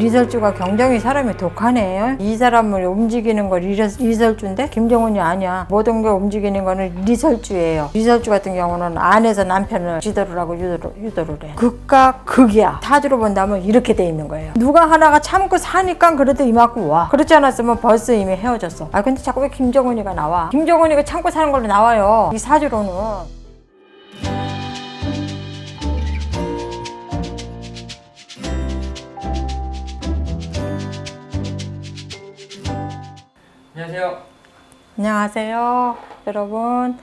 리설주가 굉장히 사람이 독하네. 이 사람을 움직이는 거 리설주인데 김정은이 아니야. 모든 게 움직이는 거는 리설주예요. 리설주 같은 경우는 안에서 남편을 지도를 하고 유도를 해. 극과 극이야. 사주로 본다면 이렇게 돼 있는 거예요. 누가 하나가 참고 사니까 그래도 이만큼 와. 그렇지 않았으면 벌써 이미 헤어졌어. 아 근데 자꾸 왜 김정은이가 나와? 김정은이가 참고 사는 걸로 나와요. 이 사주로는. 안녕하세요. 안녕하세요. 여러분,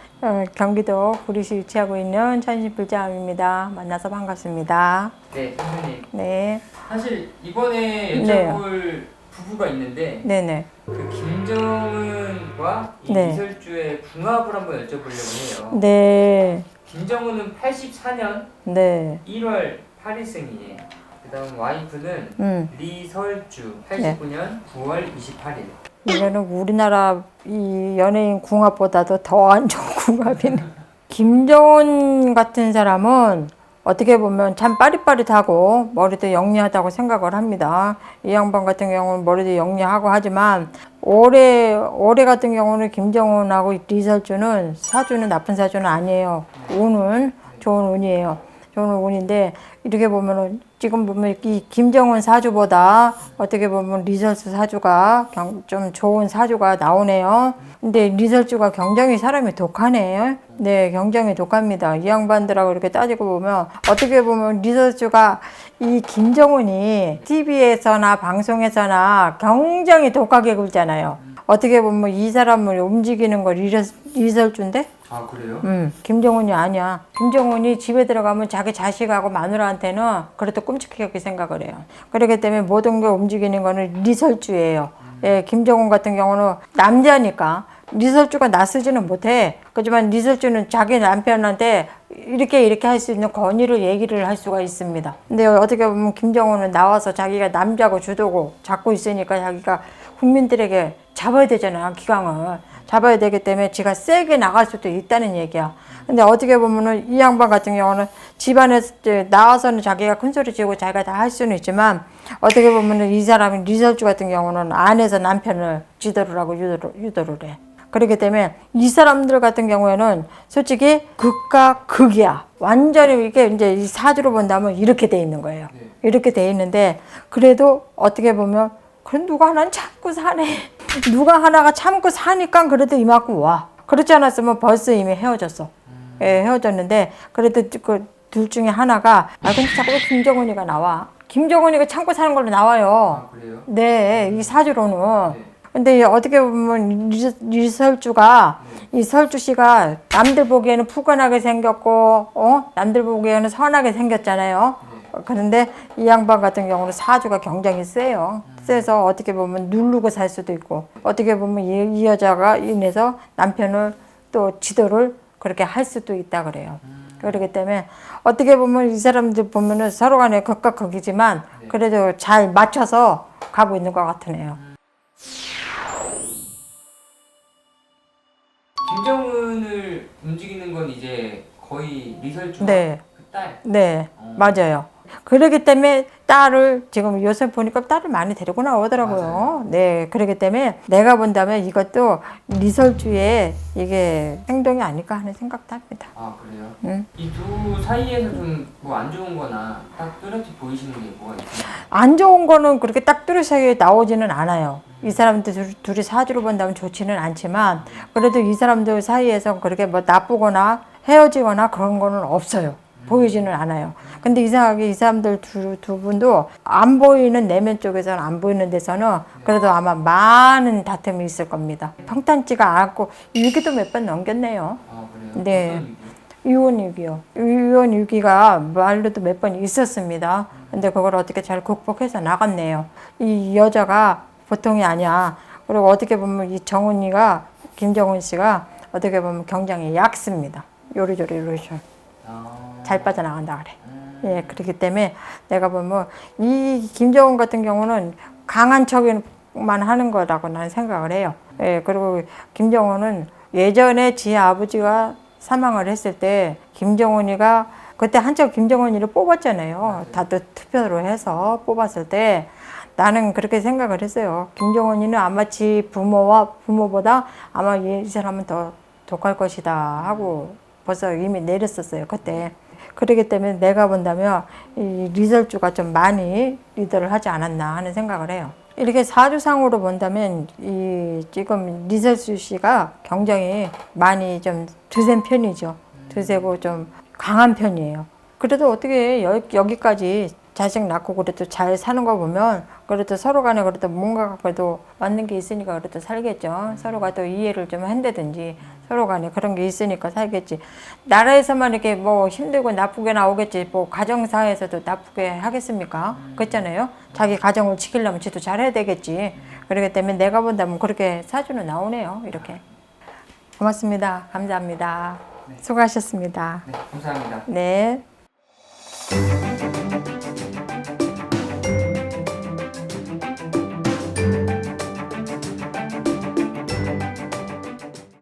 경기도 구리시 위치하고 있는 천신불자함입니다. 만나서 반갑습니다. 네, 선생님. 네. 사실 이번에 네. 여쭤볼 부부가 있는데 네네. 그 김정은과 이 네. 리설주의 궁합을 한번 여쭤보려고 해요. 네. 김정은은 84년 네. 1월 8일생이에요. 그다음 와이프는 리설주 89년 9월 28일. 이거는 우리나라 이 연예인 궁합보다도 더 안 좋은 궁합이네. 김정은 같은 사람은 어떻게 보면 참 빠릿빠릿하고 머리도 영리하다고 생각을 합니다. 이 양반 같은 경우는 머리도 영리하고 하지만 올해 같은 경우는 김정은하고 리설주는 사주는 나쁜 사주는 아니에요. 운은 좋은 운이에요. 좋은 운인데 이렇게 보면은 지금 보면 이 김정은 사주보다 어떻게 보면 리설주 사주가 좀 좋은 사주가 나오네요. 근데 리설주가 굉장히 사람이 독하네. 네, 굉장히 독합니다. 이 양반들하고 이렇게 따지고 보면 어떻게 보면 리설주가 이 김정은이 TV에서나 방송에서나 굉장히 독하게 굴잖아요. 어떻게 보면 이 사람을 움직이는 거 리설주인데? 아, 그래요? 김정은이 아니야. 김정은이 집에 들어가면 자기 자식하고 마누라한테는 그래도 끔찍하게 생각을 해요. 그렇기 때문에 모든 게 움직이는 거는 리설주예요. 예, 김정은 같은 경우는 남자니까 리설주가 나서지는 못해. 그렇지만 리설주는 자기 남편한테 이렇게 할 수 있는 권위를 얘기를 할 수가 있습니다. 근데 어떻게 보면 김정은은 나와서 자기가 남자고 주도고 잡고 있으니까 자기가 국민들에게 잡아야 되잖아, 기강을. 잡아야 되기 때문에 지가 세게 나갈 수도 있다는 얘기야. 근데 어떻게 보면은 이 양반 같은 경우는 집안에서 나와서는 자기가 큰 소리 지르고 자기가 다 할 수는 있지만 어떻게 보면은 이 사람이 리설주 같은 경우는 안에서 남편을 지도를 하고 유도를 해. 그렇기 때문에 이 사람들 같은 경우에는 솔직히 극과 극이야. 완전히 이게 이제 이 사주로 본다면 이렇게 돼 있는 거예요. 이렇게 돼 있는데 그래도 어떻게 보면 그래 누가 하나는 참고 사네. 누가 하나가 참고 사니까 그래도 이만큼 와. 그렇지 않았으면 벌써 이미 헤어졌어. 예, 헤어졌는데 그래도 그 둘 중에 하나가 근데 자꾸 왜 김정은이가 나와? 김정은이가 참고 사는 걸로 나와요. 아, 그래요? 네, 이 사주로는. 네. 근데 어떻게 보면 리설주가 이 설주 씨가 남들 보기에는 푸근하게 생겼고 남들 보기에는 선하게 생겼잖아요. 그런데 이 양반 같은 경우는 사주가 굉장히 세요. 세서 어떻게 보면 누르고 살 수도 있고 어떻게 보면 이 여자가 인해서 남편을 또 지도를 그렇게 할 수도 있다 그래요. 그렇기 때문에 어떻게 보면 이 사람들 보면은 서로 간에 극과 극이지만 그래도 잘 맞춰서 가고 있는 것 같으네요. 김정은을 움직이는 건 이제 거의 리설주와 네. 그 딸. 네, 맞아요. 그렇기 때문에 딸을 지금 요새 보니까 딸을 많이 데리고 나오더라고요. 맞아요. 네, 그렇기 때문에 내가 본다면 이것도 리설주의 이게 행동이 아닐까 하는 생각도 합니다. 아, 그래요? 이 두 사이에서 좀 뭐 안 좋은 거나 딱 뚜렷이 보이시는 게 뭐가 있어요? 안 좋은 거는 그렇게 딱 뚜렷하게 나오지는 않아요. 이 사람들 둘이 사주로 본다면 좋지는 않지만 그래도 이 사람들 사이에서 그렇게 뭐 나쁘거나 헤어지거나 그런 거는 없어요. 보이지는 않아요. 근데 이상하게 이 사람들 두 분도 안 보이는 내면 쪽에서는 안 보이는 데서는 그래도 아마 많은 다툼이 있을 겁니다. 평탄지가 않고 위기도 몇 번 넘겼네요. 아, 그래요? 네. 어떤 위기? 유언 위기요. 유언 위기가 말로도 몇 번 있었습니다. 근데 그걸 어떻게 잘 극복해서 나갔네요. 이 여자가 보통이 아니야. 그리고 어떻게 보면 이 정은이가 김정은 씨가 어떻게 보면 굉장히 얕습니다. 요리조리 잘 빠져나간다 그래. 예, 그렇기 때문에 내가 보면 이 김정은 같은 경우는 강한 척만 하는 거라고 나는 생각을 해요. 예, 그리고 김정은은 예전에 지 아버지가 사망을 했을 때 김정은이가 그때 한참 김정은이를 뽑았잖아요. 다들 투표로 해서 뽑았을 때 나는 그렇게 생각을 했어요. 김정은이는 아마 지 부모보다 아마 이 사람은 더 독할 것이다 하고 벌써 이미 내렸었어요, 그때. 그렇기 때문에 내가 본다면 이 리설주가 좀 많이 리더를 하지 않았나 하는 생각을 해요. 이렇게 사주상으로 본다면 이 지금 리설주 씨가 굉장히 많이 좀 드센 편이죠. 드세고 좀 강한 편이에요. 그래도 어떻게 여기까지 자식 낳고 그래도 잘 사는 거 보면 그래도 서로 간에 그래도 뭔가 그래도 맞는 게 있으니까 그래도 살겠죠. 서로가 또 이해를 좀 한다든지 서로 간에 그런 게 있으니까 살겠지. 나라에서만 이렇게 뭐 힘들고 나쁘게 나오겠지. 뭐 가정사에서도 나쁘게 하겠습니까? 그렇잖아요. 자기 가정을 지키려면 지도 잘해야 되겠지. 그렇기 때문에 내가 본다면 그렇게 사주는 나오네요. 이렇게. 고맙습니다. 감사합니다. 수고하셨습니다. 네, 감사합니다. 네.